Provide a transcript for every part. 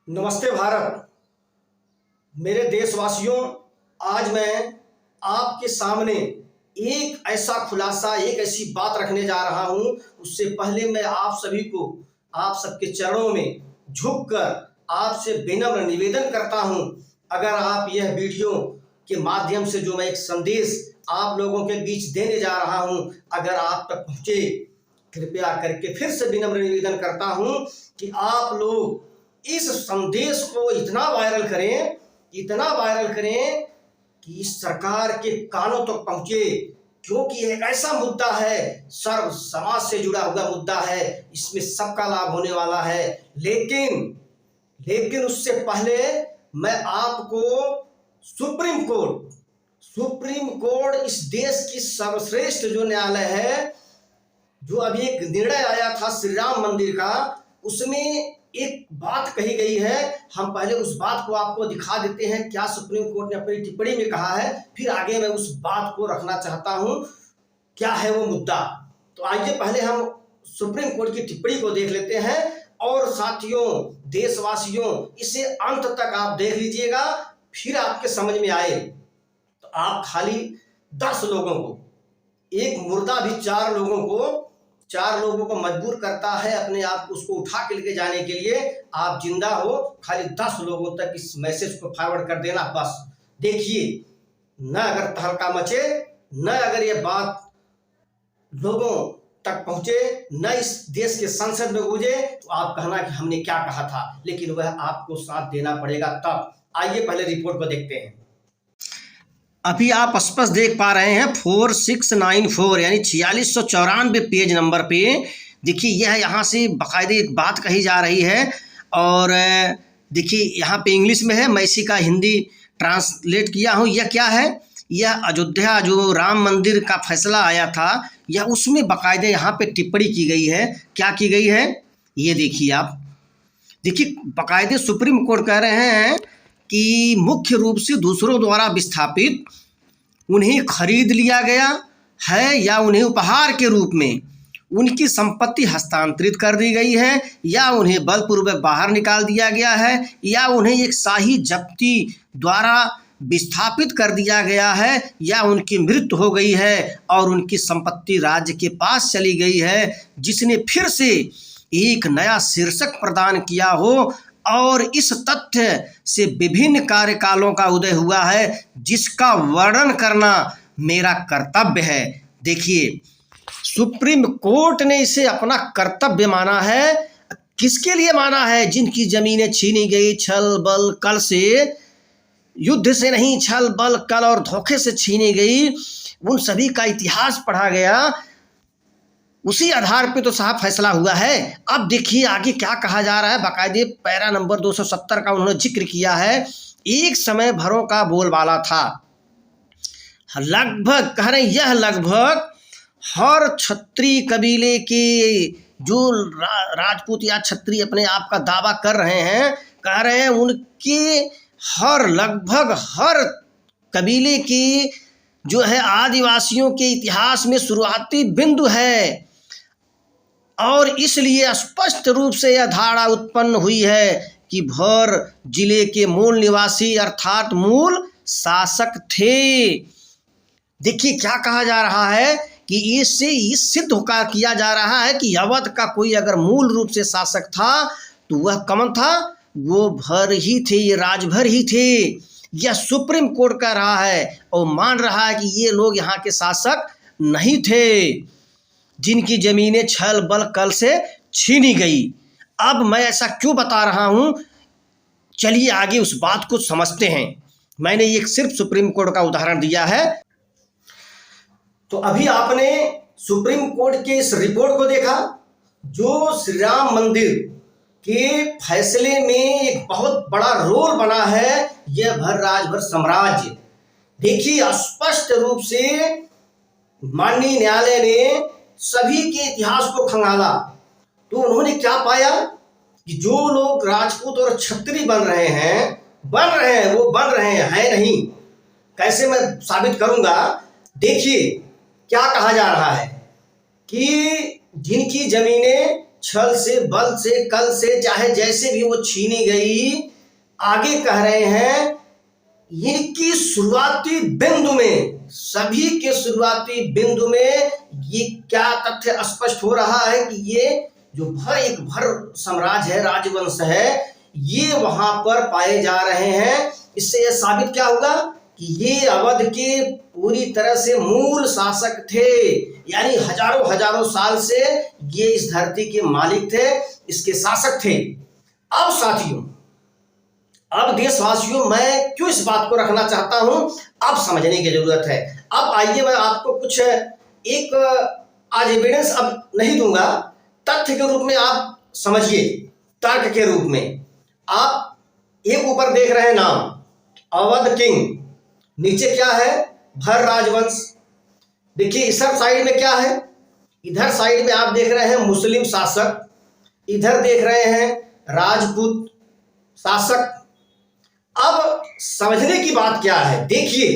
नमस्ते भारत। मेरे देशवासियों, आज मैं आपके सामने एक ऐसा खुलासा, एक ऐसी बात रखने जा रहा हूं। उससे पहले मैं आप सभी को, आप सबके चरणों में झुककर आपसे विनम्र निवेदन करता हूं, अगर आप यह वीडियो के माध्यम से जो मैं एक संदेश आप लोगों के बीच देने जा रहा हूं, अगर आप तक पहुंचे, कृपया करके फिर से विनम्र निवेदन करता हूं कि आप लोग इस संदेश को इतना वायरल करें कि इस सरकार के कानों तक पहुंचे, क्योंकि एक ऐसा मुद्दा है, सर्व समाज से जुड़ा हुआ मुद्दा है, इसमें सबका लाभ होने वाला है। लेकिन उससे पहले मैं आपको सुप्रीम कोर्ट इस देश की सर्वश्रेष्ठ जो न्यायालय है, जो अभी एक निर्णय आया था श्री राम मंदिर का, उसमें एक बात कही गई है। हम पहले उस बात को आपको दिखा देते हैं, क्या सुप्रीम कोर्ट ने अपनी टिप्पणी में कहा है, फिर आगे मैं उस बात को रखना चाहता हूं, क्या है वो मुद्दा। तो आइए पहले हम सुप्रीम कोर्ट की टिप्पणी को देख लेते हैं। और साथियों, देशवासियों, इसे अंत तक आप देख लीजिएगा, फिर आपके समझ में आए तो आप खाली 10 लोगों को, एक मुर्दा भी 4 लोगों को मजबूर करता है अपने आप उसको उठा के लेके जाने के लिए। आप जिंदा हो, खाली 10 लोगों तक इस मैसेज को फॉरवर्ड कर देना, बस। देखिए, न अगर तहलका मचे, न अगर ये बात लोगों तक पहुंचे, न इस देश के संसद में गूंजे, तो आप कहना कि हमने क्या कहा था, लेकिन वह आपको साथ देना पड़ेगा तब। आइए पहले रिपोर्ट को देखते हैं। अभी आप स्पष्ट देख पा रहे हैं 4694 यानी 4694 पेज नंबर पे देखिए, यह यहाँ से बाकायदे एक बात कही जा रही है। और देखिए यहाँ पे इंग्लिश में है, मैं इसी का हिंदी ट्रांसलेट किया हूँ। यह क्या है, यह अयोध्या जो राम मंदिर का फैसला आया था, यह उसमें बाकायदे यहाँ पे टिप्पणी की गई है। क्या की गई है ये देखिए आप। देखिए बाकायदे सुप्रीम कोर्ट कह रहे हैं कि मुख्य रूप से दूसरों द्वारा विस्थापित उन्हें खरीद लिया गया है या उन्हें उपहार के रूप में उनकी संपत्ति हस्तांतरित कर दी गई है, या उन्हें बलपूर्वक बाहर निकाल दिया गया है, या उन्हें एक शाही जब्ती द्वारा विस्थापित कर दिया गया है, या उनकी मृत्यु हो गई है और उनकी संपत्ति राज्य के पास चली गई है, जिसने फिर से एक नया शीर्षक प्रदान किया हो। और इस तथ्य से विभिन्न कार्यकालों का उदय हुआ है, जिसका वर्णन करना मेरा कर्तव्य है। देखिए, सुप्रीम कोर्ट ने इसे अपना कर्तव्य माना है। किसके लिए माना है? जिनकी जमीनें छीनी गई छल बल कल से, युद्ध से नहीं, छल बल कल और धोखे से छीनी गई, उन सभी का इतिहास पढ़ा गया, उसी आधार पे तो साहब फैसला हुआ है। अब देखिए आगे क्या कहा जा रहा है। बाकायदे पैरा नंबर 270 का उन्होंने जिक्र किया है। एक समय भरों का बोलबाला था, लगभग कह रहे हैं, यह लगभग हर क्षत्रिय कबीले के जो राजपूत या क्षत्रिय अपने आप का दावा कर रहे हैं, कह रहे हैं उनके लगभग हर कबीले की जो है आदिवासियों के इतिहास में शुरुआती बिंदु है। और इसलिए स्पष्ट रूप से यह धारणा उत्पन्न हुई है कि भर जिले के मूल निवासी अर्थात मूल शासक थे। देखिए क्या कहा जा रहा है कि इससे इस सिद्ध किया जा रहा है कि अवध का कोई अगर मूल रूप से शासक था तो वह कौन था? वो भर ही थे, ये राजभर ही थे। यह सुप्रीम कोर्ट कह रहा है और मान रहा है कि ये लोग यहाँ के शासक नहीं थे, जिनकी जमीनें छल बल कल से छीनी गई। अब मैं ऐसा क्यों बता रहा हूं, चलिए आगे उस बात को समझते हैं। मैंने एक सिर्फ सुप्रीम कोर्ट का उदाहरण दिया है। तो अभी आपने सुप्रीम कोर्ट के इस रिपोर्ट को देखा, जो श्री राम मंदिर के फैसले में एक बहुत बड़ा रोल बना है यह राजभर साम्राज्य। देखिए स्पष्ट रूप से माननीय न्यायालय ने सभी के इतिहास को खंगाला, तो उन्होंने क्या पाया कि जो लोग राजपूत और क्षत्रिय बन रहे हैं वो बन रहे हैं नहीं। कैसे मैं साबित करूंगा? देखिए क्या कहा जा रहा है कि जिनकी जमीनें छल से, बल से, कल से, चाहे जैसे भी वो छीनी गई। आगे कह रहे हैं इनकी शुरुआती बिंदु में, सभी के शुरुआती बिंदु में ये क्या तथ्य स्पष्ट हो रहा है कि ये जो एक भर साम्राज्य है, राजवंश है, ये वहां पर पाए जा रहे हैं। इससे यह साबित क्या होगा कि ये अवध के पूरी तरह से मूल शासक थे, यानी हजारों हजारों साल से ये इस धरती के मालिक थे, इसके शासक थे। अब साथियों, अब देशवासियों, मैं क्यों इस बात को रखना चाहता हूं, अब समझने की जरूरत है। अब आइए मैं आपको कुछ एक आज एविडेंस अब नहीं दूंगा, तथ्य के रूप में आप समझिए, तर्क के रूप में। आप एक ऊपर देख रहे हैं नाम अवध किंग, नीचे क्या है, भर राजवंश। देखिए इस साइड में क्या है, इधर साइड में आप देख रहे हैं मुस्लिम शासक, इधर देख रहे हैं राजपूत शासक। अब समझने की बात क्या है, देखिए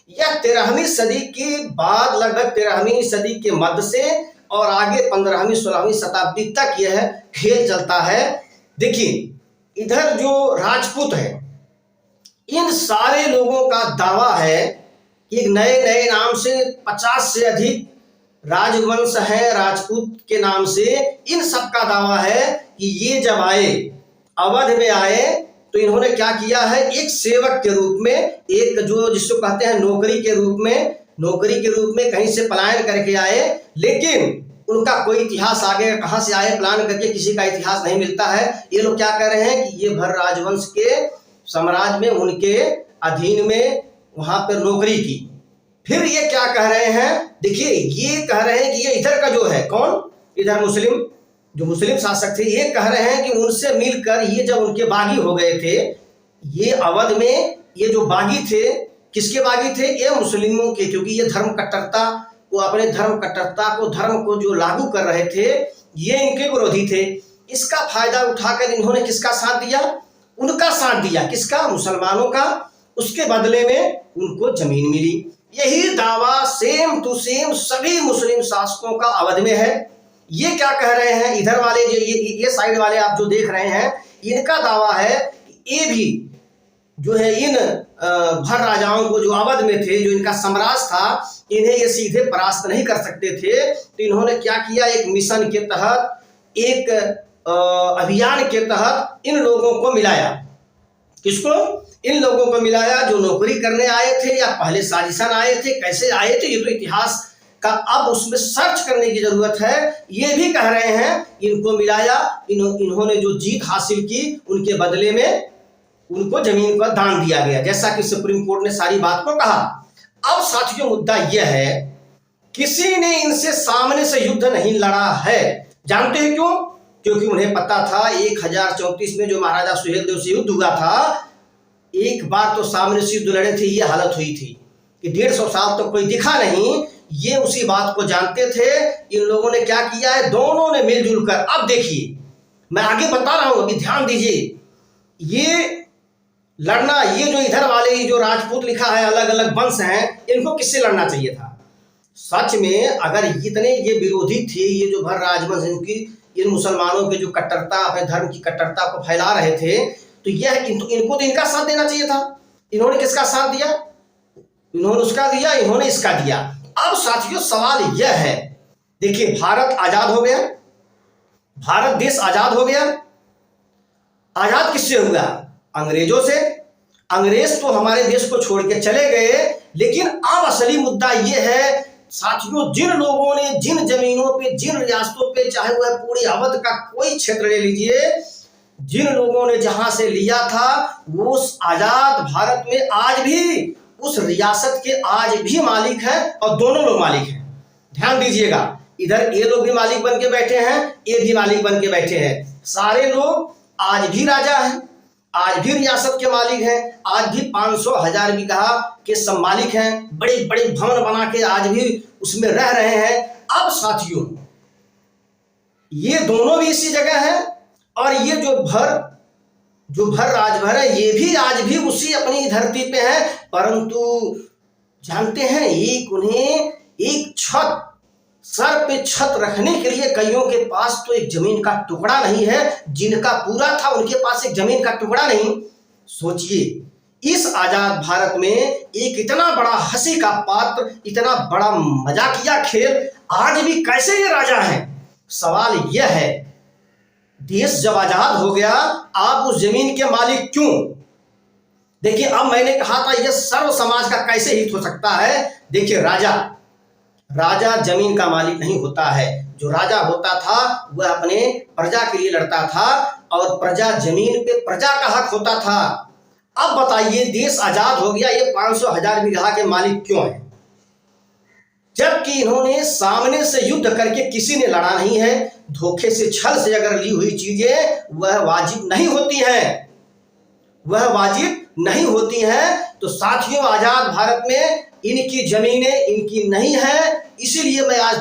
यह 13वीं सदी के बाद, लगभग 13वीं सदी के मध्य से और आगे 15वीं 16वीं शताब्दी तक यह खेल चलता है। देखिए इधर जो राजपूत है, इन सारे लोगों का दावा है कि नए नए नाम से 50 से अधिक राजवंश है राजपूत के नाम से। इन सब का दावा है कि ये जब आए, अवध में आए, तो इन्होंने क्या किया है, एक सेवक के रूप में, एक जो जिसको कहते हैं नौकरी के रूप में कहीं से पलायन करके आए। लेकिन उनका कोई इतिहास आगे कहां से आए प्लान करके किसी का इतिहास नहीं मिलता है। ये लोग क्या कर रहे हैं कि ये भर राजवंश के साम्राज्य में, उनके अधीन में वहां पर नौकरी की। फिर ये क्या कह रहे हैं, देखिए ये कह रहे हैं कि ये इधर का जो है, कौन, इधर मुस्लिम, जो मुस्लिम शासक थे, ये कह रहे हैं कि उनसे मिलकर ये जब उनके बागी हो गए थे, ये अवध में ये जो बागी थे, किसके बागी थे, ये मुस्लिमों के, क्योंकि ये धर्म कट्टरता, वो अपने धर्म कट्टरता को, धर्म को जो लागू कर रहे थे, ये इनके विरोधी थे। इसका फायदा उठाकर इन्होंने किसका साथ दिया, उनका साथ दिया, किसका, मुसलमानों का। उसके बदले में उनको जमीन मिली। यही दावा सेम टू सेम सभी मुस्लिम शासकों का अवध में है। ये क्या कह रहे हैं, इधर वाले जो ये साइड वाले आप जो देख रहे हैं, इनका दावा है ये भी जो है इन भर राजाओं को जो अवध में थे, जो इनका साम्राज्य था, इन्हें ये सीधे परास्त नहीं कर सकते थे। तो इन्होंने क्या किया, एक मिशन के तहत, एक अभियान के तहत इन लोगों को मिलाया। किसको, इन लोगों को मिलाया जो नौकरी करने आए थे या पहले साजिशन आए थे, कैसे आए थे, ये तो इतिहास का अब उसमें सर्च करने की जरूरत है। ये भी कह रहे हैं इनको मिलाया, इन्होंने जो जीत हासिल की, उनके बदले में उनको जमीन का दान दिया गया, जैसा कि सुप्रीम कोर्ट ने सारी बात को कहा। अब साथियों मुद्दा यह है, किसी ने इनसे सामने से युद्ध नहीं लड़ा है। जानते हैं क्यों, क्योंकि उन्हें पता था 1034 में जो महाराजा सुहेलदेव से युद्ध हुआ था, एक बार तो सामने से युद्ध लड़े थे, ये हालत हुई थी कि 150 साल तक कोई दिखा नहीं। ये उसी बात को जानते थे। इन लोगों ने क्या किया है, दोनों ने मिलजुल कर, अब देखिए मैं आगे बता रहा हूं, अभी ध्यान दीजिए, ये लड़ना, ये जो इधर वाले जो राजपूत लिखा है, अलग अलग वंश हैं, इनको किससे लड़ना चाहिए था। सच में अगर इतने ये विरोधी थे, ये जो भर राजवंश, इनकी, इन मुसलमानों के जो कट्टरता, अपने धर्म की कट्टरता को फैला रहे थे, तो यह इनको तो इनका साथ देना चाहिए था। इन्होंने किसका साथ दिया, इन्होंने उसका दिया, इन्होंने इसका दिया। अब साथियों सवाल यह है, देखिए भारत आजाद हो गया, भारत देश आजाद हो गया। आजाद किससे हुआ, अंग्रेजों से। अंग्रेज तो हमारे देश को छोड़ के चले गए, लेकिन अब असली मुद्दा यह है साथियों, जिन लोगों ने जिन जमीनों पे, जिन रियासतों पे, चाहे वह पूरी अवध का कोई क्षेत्र ले लीजिए, जिन लोगों ने जहां से लिया था, वो उस आजाद भारत में आज भी उस रियासत के आज भी मालिक हैं, और दोनों लोग मालिक हैं। ध्यान दीजिएगा, इधर ये लोग भी मालिक बन के बैठे हैं, ये भी मालिक बन के बैठे हैं। सारे लोग आज भी राजा हैं, आज भी रियासत के मालिक हैं, आज भी 500,000 बीघा के सब मालिक हैं, बड़े बड़े भवन बना के आज भी उसमें रह रहे हैं। अब साथियों ये दोनों भी इसी जगह हैं, और ये जो भर राजभर है, ये भी आज भी उसी अपनी धरती पे है। परंतु जानते हैं, एक उन्हें एक छत सर पे छत रखने के लिए कईयों के पास तो एक जमीन का टुकड़ा नहीं है, जिनका पूरा था उनके पास एक जमीन का टुकड़ा नहीं। सोचिए, इस आजाद भारत में एक इतना बड़ा हंसी का पात्र, इतना बड़ा मजाकिया खेल आज भी कैसे ये राजा हैं? सवाल यह है, देश जब आजाद हो गया, आप उस जमीन के मालिक क्यों? देखिए, अब मैंने कहा था यह सर्व समाज का कैसे हित हो सकता है। देखिए, राजा जमीन का मालिक नहीं होता है। जो राजा होता था वह अपने प्रजा के लिए लड़ता था और प्रजा जमीन पे प्रजा का हक होता था। अब बताइए, देश आजाद हो गया, ये 500,000 बीघा के मालिक क्यों है? जबकि इन्होंने सामने से युद्ध करके किसी ने लड़ा नहीं है। धोखे से, छल से अगर ली हुई चीजें वह वाजिब नहीं होती हैं, वह वाजिब नहीं होती हैं। तो साथियों, आजाद भारत में इनकी जमीनें इनकी नहीं है। इसीलिए मैं आज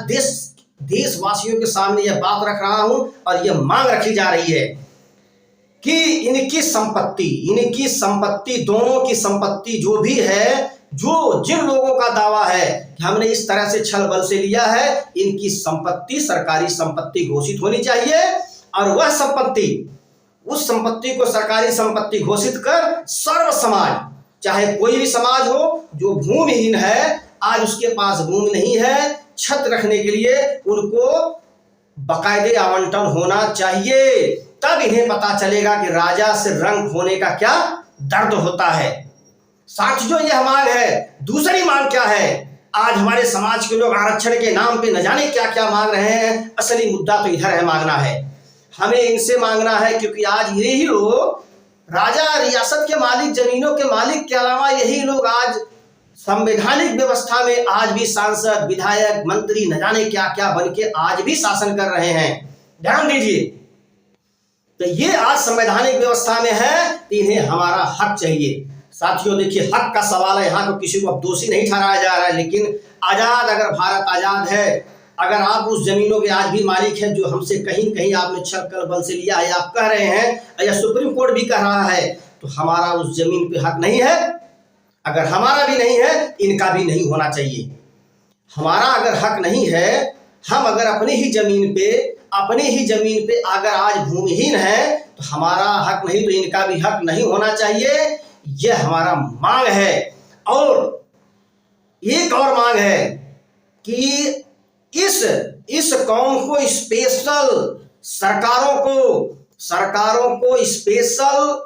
देशवासियों के सामने यह बात रख रहा हूं और यह मांग रखी जा रही है कि इनकी संपत्ति, दोनों की संपत्ति जो भी है, जिन लोगों का दावा है कि हमने इस तरह से छल बल से लिया है, इनकी संपत्ति सरकारी संपत्ति घोषित होनी चाहिए। और वह संपत्ति, उस संपत्ति को सरकारी संपत्ति घोषित कर सर्व समाज, चाहे कोई भी समाज हो, जो भूमिहीन है, आज उसके पास भूमि नहीं है, छत रखने के लिए उनको बाकायदे आवंटन होना चाहिए। तब इन्हें पता चलेगा कि राजा से रंग होने का क्या दर्द होता है। साथियों, यह मांग है। दूसरी मांग क्या है? आज हमारे समाज के लोग आरक्षण के नाम पे न जाने क्या क्या मांग रहे हैं। असली मुद्दा तो इधर है, मांगना है, हमें इनसे मांगना है, क्योंकि आज यही लोग, राजा रियासत के मालिक, जमीनों के मालिक के अलावा यही लोग आज संवैधानिक व्यवस्था में आज भी सांसद, विधायक, मंत्री न जाने क्या क्या बन के आज भी शासन कर रहे हैं। ध्यान दीजिए, तो ये आज संवैधानिक व्यवस्था में है, तो इन्हें हमारा हक चाहिए। साथियों, देखिए, हक का सवाल है, यहाँ को किसी को अब दोषी नहीं ठहराया जा रहा है, लेकिन आजाद, अगर भारत आजाद है, अगर आप उस जमीनों के आज भी मालिक हैं जो हमसे कहीं कहीं आपने छल बल से लिया है, आप कह रहे हैं, या सुप्रीम कोर्ट भी कह रहा है, तो हमारा उस जमीन पे हक नहीं है। अगर हमारा भी नहीं है, इनका भी नहीं होना चाहिए। हमारा अगर हक नहीं है, हम अगर अपनी ही जमीन पे अगर आज भूमिहीन है, तो हमारा हक नहीं, तो इनका भी हक नहीं होना चाहिए। यह हमारा मांग है। और एक और मांग है कि इस कौम को स्पेशल, सरकारों को स्पेशल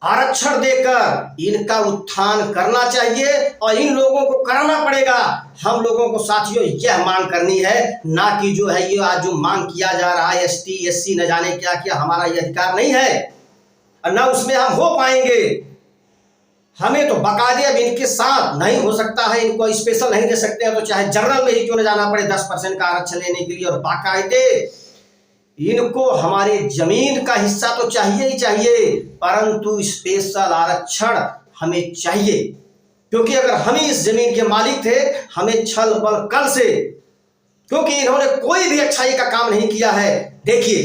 आरक्षण देकर इनका उत्थान करना चाहिए, और इन लोगों को कराना पड़ेगा। हम लोगों को साथियों यह मांग करनी है, ना कि जो है ये आज जो मांग किया जा रहा है ST SC न जाने क्या क्या, हमारा ये अधिकार नहीं है और ना उसमें हम हो पाएंगे। हमें तो बाकायदे अब इनके साथ नहीं हो सकता है, इनको स्पेशल नहीं दे सकते हैं, तो चाहे जनरल में ही क्यों न जाना पड़े 10% का आरक्षण लेने के लिए, और बाकायदे इनको हमारे जमीन का हिस्सा तो चाहिए ही चाहिए, परंतु स्पेशल आरक्षण हमें चाहिए। क्योंकि अगर हम इस जमीन के मालिक थे, हमें छल बल कल से, क्योंकि इन्होंने कोई भी अच्छाई का काम नहीं किया है। देखिए,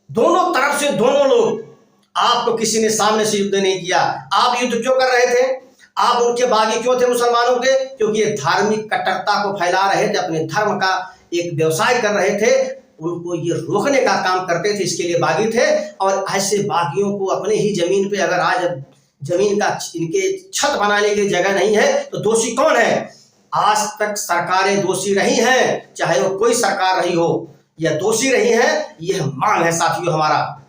दोनों तरफ से दोनों लोग, आपको किसी ने सामने से युद्ध नहीं किया, आप युद्ध क्यों कर रहे थे? आप उनके बागी क्यों थे मुसलमानों के? क्योंकि ये धार्मिक कट्टरता को फैला रहे थे, अपने धर्म का एक व्यवसाय कर रहे थे, उनको ये रोकने का काम करते थे, इसके लिए बागी थे। और ऐसे बागियों को अपने ही जमीन पे अगर आज जमीन का इनके छत बनाने के लिए जगह नहीं है, तो दोषी कौन है? आज तक सरकारें दोषी रही हैं, चाहे वो कोई सरकार रही हो, यह दोषी रही है। यह मांग है साथियों हमारा।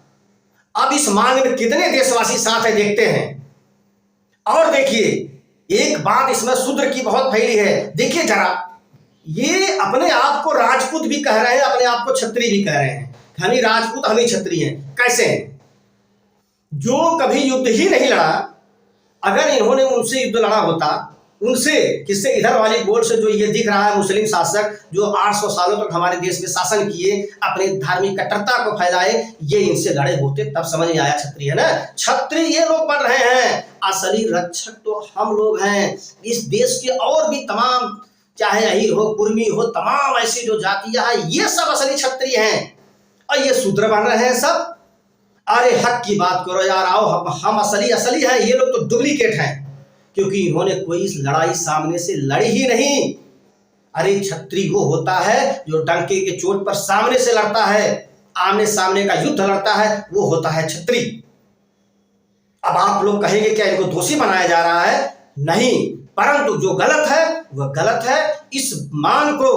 अब इस मांग में कितने देशवासी साथ है देखते हैं। और देखिए, एक बात इसमें शूद्र की बहुत फैली है। देखिए जरा, ये अपने आप को राजपूत भी कह रहे हैं, अपने आप को क्षत्रिय भी कह रहे हैं। हम ही राजपूत, हम ही क्षत्रिय हैं। कैसे हैं? जो कभी युद्ध ही नहीं लड़ा, अगर इन्होंने उनसे युद्ध लड़ा होता, उनसे किससे, इधर वाली बोर्ड से जो ये दिख रहा है मुस्लिम शासक जो 800 सालों तक हमारे देश में शासन किए, अपने धार्मिक कट्टरता को फैलाए, ये इनसे लड़े होते, तब समझ में आया क्षत्रिय है ना। क्षत्रिय ये लोग बन रहे हैं, असली रक्षक तो हम लोग हैं। इस देश के और भी तमाम, चाहे अहीर हो, कुर्मी हो, तमाम ऐसी जो जातियां हैं, ये सब असली क्षत्रिय हैं, और ये शूद्र बन रहे हैं सब। अरे हक की बात करो यार, आओ, हम असली हैं, ये लोग तो डुप्लीकेट हैं, क्योंकि इन्होंने कोई लड़ाई सामने से लड़ी ही नहीं। अरे क्षत्रिय वो होता है जो डंके के चोट पर सामने से लड़ता है, आमने सामने का युद्ध लड़ता है, वो होता है क्षत्रिय। अब आप लोग कहेंगे क्या इनको दोषी बनाया जा रहा है? नहीं, परंतु जो गलत है वह गलत है। इस मान को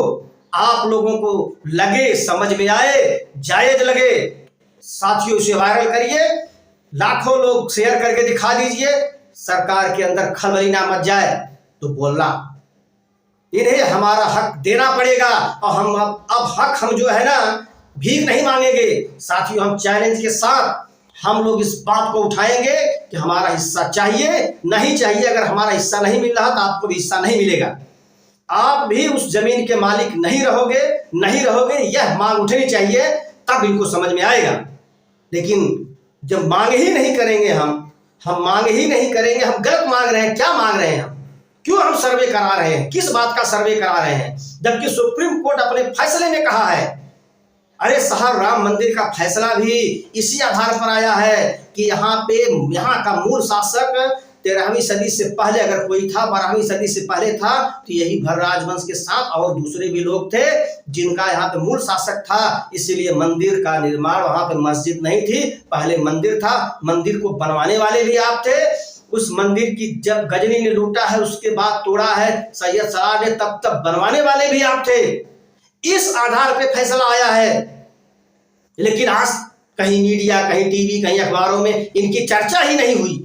आप लोगों को लगे, समझ में आए, जायज लगे, साथियों इसे वायरल करिए, लाखों लोग शेयर करके दिखा दीजिए। सरकार के अंदर खलबली ना मच जाए तो बोलना, इन्हें हमारा हक देना पड़ेगा। और हम अब हक हम जो है ना भीख नहीं मांगेंगे साथियों, हम चैलेंज के साथ हम लोग इस बात को उठाएंगे कि हमारा हिस्सा चाहिए, नहीं चाहिए। अगर हमारा हिस्सा नहीं मिल रहा तो आपको भी हिस्सा नहीं मिलेगा, आप भी उस जमीन के मालिक नहीं रहोगे। यह मांग उठनी चाहिए, तब इनको समझ में आएगा। लेकिन जब मांग ही नहीं करेंगे, हम मांग ही नहीं करेंगे, हम गलत मांग रहे हैं। क्या मांग रहे हैं हम? क्यों हम सर्वे करा रहे हैं? किस बात का सर्वे करा रहे हैं? जबकि सुप्रीम कोर्ट अपने फैसले में कहा है, अरे साहब राम मंदिर का फैसला भी इसी आधार पर आया है कि यहाँ का मूल शासक 13वीं सदी से पहले अगर कोई था, 12वीं सदी से पहले था, तो यही भर राजवंश के साथ और दूसरे भी लोग थे जिनका यहाँ पे मूल शासक था। इसीलिए मंदिर का निर्माण, वहां पे मस्जिद नहीं थी, पहले मंदिर था, मंदिर को बनवाने वाले भी आप थे। उस मंदिर की जब गजनी ने लूटा है उसके बाद तोड़ा है सैयद सरार ने, तब बनवाने वाले भी आप थे। इस आधार पे फैसला आया है। लेकिन आज कहीं मीडिया, कहीं टीवी, कहीं अखबारों में इनकी चर्चा ही नहीं हुई।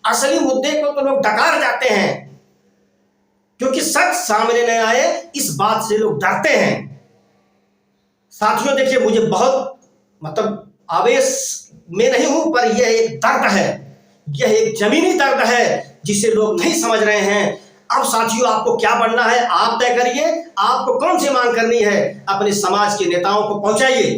असली मुद्दे को तो लोग डकार जाते हैं, क्योंकि सच सामने नहीं आए इस बात से लोग डरते हैं। साथियों देखिए, मुझे बहुत आवेश में नहीं हूं, पर यह एक दर्द है, यह एक जमीनी दर्द है जिसे लोग नहीं समझ रहे हैं। अब साथियों आपको क्या बनना है आप तय करिए, आपको कौन सी मांग करनी है, अपने समाज के नेताओं को पहुंचाइए।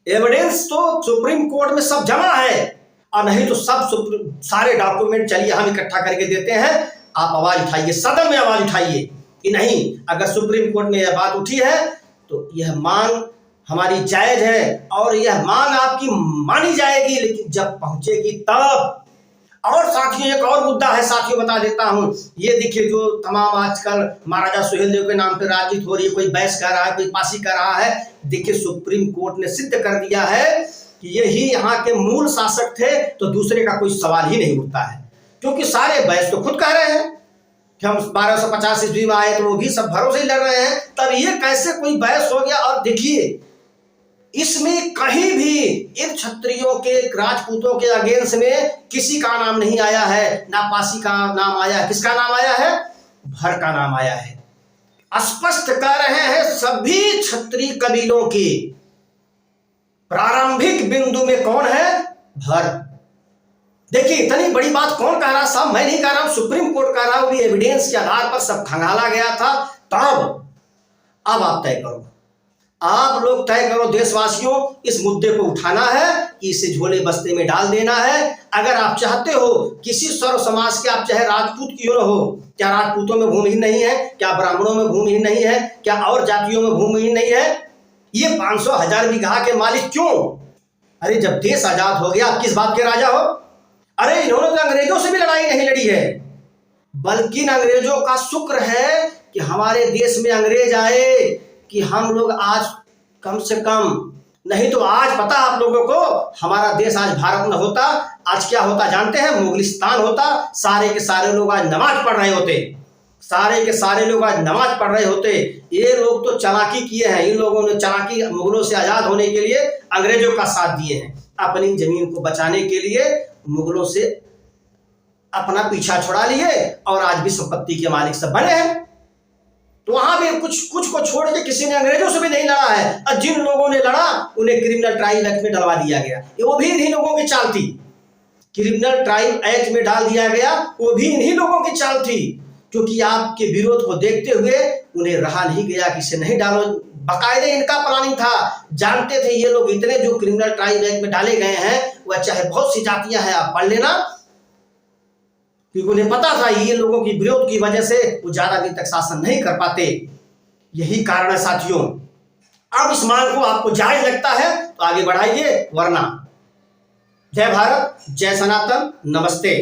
एविडेंस तो सुप्रीम कोर्ट में सब जमा है, और नहीं तो सारे डॉक्यूमेंट चलिए हम इकट्ठा करके देते हैं। आप आवाज उठाइए, सदन में आवाज उठाइए कि नहीं, अगर सुप्रीम कोर्ट में यह बात उठी है तो यह मांग हमारी जायज है और यह मांग आपकी मानी जाएगी, लेकिन जब पहुंचेगी तब। और साथियों एक और मुद्दा है साथियों, बता देता हूं। ये देखिए जो तमाम आजकल महाराजा सुहेलदेव के नाम पे राजनीति हो रही है, कोई बहस कर रहा है, कोई पासी कर रहा है। देखिए सुप्रीम कोर्ट ने सिद्ध कर दिया है कि यही यहाँ के मूल शासक थे, तो दूसरे का कोई सवाल ही नहीं उठता है। क्योंकि सारे बहस तो खुद कह रहे हैं कि हम 1250 ईस्वी में आए, तो वो भी सब भरोसे ही लड़ रहे हैं, तब ये कैसे कोई बहस हो गया। और देखिए इसमें कहीं भी इन क्षत्रियों के, राजपूतों के अगेंस्ट में किसी का नाम नहीं आया है, ना पासी का नाम आया है। किसका नाम आया है? भर का नाम आया है। स्पष्ट कर रहे हैं सभी क्षत्रिय कबीलों की प्रारंभिक बिंदु में कौन है? भर। देखिए इतनी बड़ी बात कौन कह रहा साहब? मैं नहीं कह रहा हूं, सुप्रीम कोर्ट कह रहा हूं, भी एविडेंस के आधार पर सब खंगाला गया था। तब अब आप तय करो, आप लोग तय करो देशवासियों, इस मुद्दे को उठाना है कि इसे झोले बस्ते में डाल देना है। अगर आप चाहते हो किसी सर्व समाज के, आप चाहे राजपूत क्यों न हो, क्या राजपूतों में भूमिहीन नहीं है? क्या ब्राह्मणों में भूमिहीन नहीं है? क्या और जातियों में भूमिहीन नहीं है? ये 500,000 बीघा के मालिक क्यों? अरे जब देश आजाद हो गया आप किस बात के राजा हो? अरे इन्होंने तो अंग्रेजों से भी लड़ाई नहीं लड़ी है, बल्कि अंग्रेजों का शुक्र है कि हमारे देश में अंग्रेज आए कि हम लोग आज कम से कम, नहीं तो आज पता आप लोगों को हमारा देश आज भारत न होता, आज क्या होता जानते हैं? मुगलिस्तान होता। सारे के सारे लोग आज नमाज पढ़ रहे होते, सारे के सारे लोग आज नमाज पढ़ रहे होते। ये लोग तो चालाकी किए हैं, इन लोगों ने चालाकी, मुगलों से आजाद होने के लिए अंग्रेजों का साथ दिए हैं, अपनी जमीन को बचाने के लिए मुगलों से अपना पीछा छुड़ा लिए और आज भी संपत्ति के मालिक सब बने हैं। तो वहां भी कुछ को छोड़ के किसी ने अंग्रेजों से भी नहीं लड़ा है, और जिन लोगों ने लड़ा उन्हें क्रिमिनल ट्रायल एक्ट में डलवा दिया गया। ये वो भी इन्हीं लोगों की चाल थी, क्रिमिनल ट्रायल एक्ट में डाल दिया गया, वो भी इन्हीं लोगों की चाल थी। क्योंकि आपके विरोध को देखते हुए उन्हें रहा नहीं गया कि इसे नहीं डालो। बाकायदे इनका प्लानिंग था, जानते थे ये लोग इतने जो क्रिमिनल ट्रायल एक्ट में डाले गए हैं, वह चाहे बहुत सी जातियां हैं, आप पढ़ लेना, क्योंकि उन्हें पता था ये लोगों की विरोध की वजह से वो ज्यादा दिन तक शासन नहीं कर पाते। यही कारण है साथियों। अब इस मांग को आपको जायज लगता है तो आगे बढ़ाइए, वरना जय भारत, जय सनातन, नमस्ते।